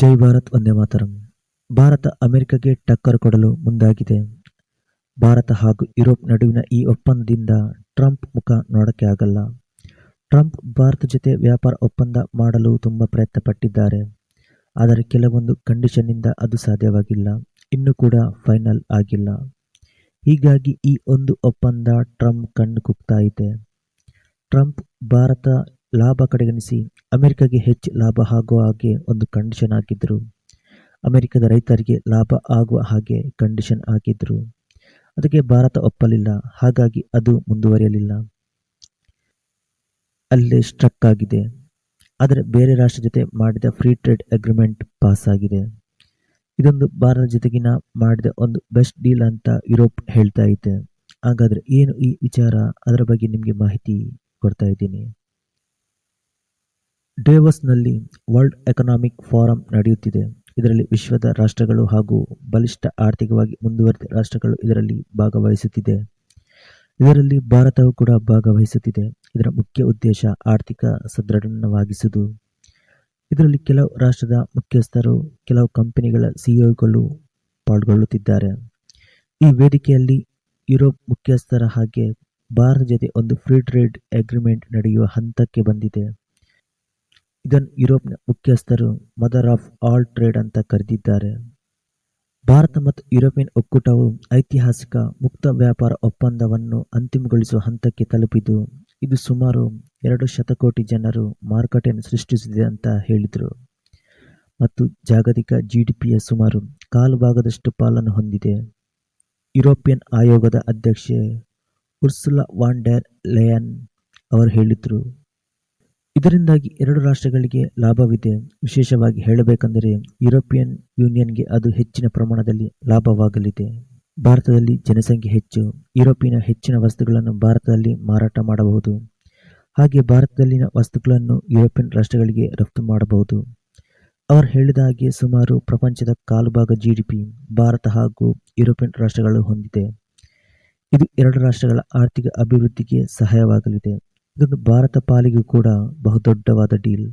ಜೈ ಭಾರತ್ ವಂದೇ ಮಾತರಂ. ಭಾರತ ಅಮೆರಿಕಗೆ ಟಕ್ಕರ್ ಕೊಡಲು ಮುಂದಾಗಿದೆ. ಭಾರತ ಹಾಗೂ ಯುರೋಪ್ ನಡುವಿನ ಈ ಒಪ್ಪಂದದಿಂದ ಟ್ರಂಪ್ ಮುಖ ನೋಡಕ್ಕೆ ಆಗಲ್ಲ. ಟ್ರಂಪ್ ಭಾರತ ಜೊತೆ ವ್ಯಾಪಾರ ಒಪ್ಪಂದ ಮಾಡಲು ತುಂಬ ಪ್ರಯತ್ನ ಪಟ್ಟಿದ್ದಾರೆ. ಆದರೆ ಕೆಲವೊಂದು ಕಂಡೀಷನ್ನಿಂದ ಅದು ಸಾಧ್ಯವಾಗಿಲ್ಲ. ಇನ್ನೂ ಕೂಡ ಫೈನಲ್ ಆಗಿಲ್ಲ. ಹೀಗಾಗಿ ಈ ಒಂದು ಒಪ್ಪಂದ ಟ್ರಂಪ್ ಕಣ್ಣು ಕುಗ್ತಾ ಇದೆ. ಟ್ರಂಪ್ ಭಾರತ ಲಾಭ ಕಡೆಗಣಿಸಿ ಅಮೆರಿಕಗೆ ಹೆಚ್ಚು ಲಾಭ ಆಗುವ ಹಾಗೆ ಒಂದು ಕಂಡೀಷನ್ ಹಾಕಿದ್ರು. ಅಮೆರಿಕದ ರೈತರಿಗೆ ಲಾಭ ಆಗುವ ಹಾಗೆ ಕಂಡೀಷನ್ ಹಾಕಿದ್ರು. ಅದಕ್ಕೆ ಭಾರತ ಒಪ್ಪಲಿಲ್ಲ. ಹಾಗಾಗಿ ಅದು ಮುಂದುವರಿಯಲಿಲ್ಲ, ಅಲ್ಲೇ ಸ್ಟ್ರಕ್ ಆಗಿದೆ. ಆದರೆ ಬೇರೆ ರಾಷ್ಟ್ರ ಜೊತೆ ಮಾಡಿದ ಫ್ರೀ ಟ್ರೇಡ್ ಅಗ್ರಿಮೆಂಟ್ ಪಾಸ್ ಆಗಿದೆ. ಇದೊಂದು ಭಾರತ ಜೊತೆಗಿನ ಮಾಡಿದ ಒಂದು ಬೆಸ್ಟ್ ಡೀಲ್ ಅಂತ ಯುರೋಪ್ ಹೇಳ್ತಾ ಇದೆ. ಹಾಗಾದರೆ ಏನು ಈ ವಿಚಾರ, ಅದರ ಬಗ್ಗೆ ನಿಮಗೆ ಮಾಹಿತಿ ಕೊಡ್ತಾ ಇದ್ದೀನಿ. ಡೇವೋಸ್ನಲ್ಲಿ ವರ್ಲ್ಡ್ ಎಕನಾಮಿಕ್ ಫೋರಂ ನಡೆಯುತ್ತಿದೆ. ಇದರಲ್ಲಿ ವಿಶ್ವದ ರಾಷ್ಟ್ರಗಳು ಹಾಗೂ ಬಲಿಷ್ಠ ಆರ್ಥಿಕವಾಗಿ ಮುಂದುವರಿದ ರಾಷ್ಟ್ರಗಳು ಇದರಲ್ಲಿ ಭಾಗವಹಿಸುತ್ತಿದೆ. ಇದರಲ್ಲಿ ಭಾರತವು ಕೂಡ ಭಾಗವಹಿಸುತ್ತಿದೆ. ಇದರ ಮುಖ್ಯ ಉದ್ದೇಶ ಆರ್ಥಿಕ ಸದೃಢವಾಗಿಸುವುದು. ಇದರಲ್ಲಿ ಕೆಲವು ರಾಷ್ಟ್ರದ ಮುಖ್ಯಸ್ಥರು, ಕೆಲವು ಕಂಪನಿಗಳ ಸಿಇಒಗಳು ಪಾಲ್ಗೊಳ್ಳುತ್ತಿದ್ದಾರೆ. ಈ ವೇದಿಕೆಯಲ್ಲಿ ಯುರೋಪ್ ಮುಖ್ಯಸ್ಥರ ಹಾಗೆ ಭಾರತ ಜೊತೆ ಒಂದು ಫ್ರೀ ಟ್ರೇಡ್ ಅಗ್ರಿಮೆಂಟ್ ನಡೆಯುವ ಹಂತಕ್ಕೆ ಬಂದಿದೆ. ಇದನ್ನು ಯುರೋಪ್ನ ಮುಖ್ಯಸ್ಥರು ಮದರ್ ಆಫ್ ಆಲ್ ಟ್ರೇಡ್ ಅಂತ ಕರೆದಿದ್ದಾರೆ. ಭಾರತ ಮತ್ತು ಯುರೋಪಿಯನ್ ಒಕ್ಕೂಟವು ಐತಿಹಾಸಿಕ ಮುಕ್ತ ವ್ಯಾಪಾರ ಒಪ್ಪಂದವನ್ನು ಅಂತಿಮಗೊಳಿಸುವ ಹಂತಕ್ಕೆ ತಲುಪಿದ್ದು, ಇದು ಸುಮಾರು 2 ಶತಕೋಟಿ ಜನರು ಮಾರುಕಟ್ಟೆಯನ್ನು ಸೃಷ್ಟಿಸಿದೆ ಅಂತ ಹೇಳಿದರು ಮತ್ತು ಜಾಗತಿಕ GDPಯ ಸುಮಾರು 1/4 ಭಾಗದಷ್ಟು ಪಾಲನ್ನು ಹೊಂದಿದೆ. ಯುರೋಪಿಯನ್ ಆಯೋಗದ ಅಧ್ಯಕ್ಷೆ ಉರ್ಸುಲಾ ವಾನ್ ಡೆರ್ ಲೆಯನ್ ಅವರು ಹೇಳಿದರು. ಇದರಿಂದಾಗಿ 2 ರಾಷ್ಟ್ರಗಳಿಗೆ ಲಾಭವಿದೆ. ವಿಶೇಷವಾಗಿ ಹೇಳಬೇಕೆಂದರೆ ಯುರೋಪಿಯನ್ ಯೂನಿಯನ್ಗೆ ಅದು ಹೆಚ್ಚಿನ ಪ್ರಮಾಣದಲ್ಲಿ ಲಾಭವಾಗಲಿದೆ. ಭಾರತದಲ್ಲಿ ಜನಸಂಖ್ಯೆ ಹೆಚ್ಚು. ಯುರೋಪಿನ ಹೆಚ್ಚಿನ ವಸ್ತುಗಳನ್ನು ಭಾರತದಲ್ಲಿ ಮಾರಾಟ ಮಾಡಬಹುದು. ಹಾಗೆ ಭಾರತದಲ್ಲಿನ ವಸ್ತುಗಳನ್ನು ಯುರೋಪಿಯನ್ ರಾಷ್ಟ್ರಗಳಿಗೆ ರಫ್ತು ಮಾಡಬಹುದು. ಅವರು ಹೇಳಿದ ಹಾಗೆ ಸುಮಾರು ಪ್ರಪಂಚದ 1/4 ಭಾಗ GDP ಭಾರತ ಹಾಗೂ ಯುರೋಪಿಯನ್ ರಾಷ್ಟ್ರಗಳು ಹೊಂದಿದೆ. ಇದು 2 ರಾಷ್ಟ್ರಗಳ ಆರ್ಥಿಕ ಅಭಿವೃದ್ಧಿಗೆ ಸಹಾಯವಾಗಲಿದೆ. ಇದೊಂದು ಭಾರತ ಪಾಲಿಗೂ ಕೂಡ ಬಹುದೊಡ್ಡವಾದ ಡೀಲ್.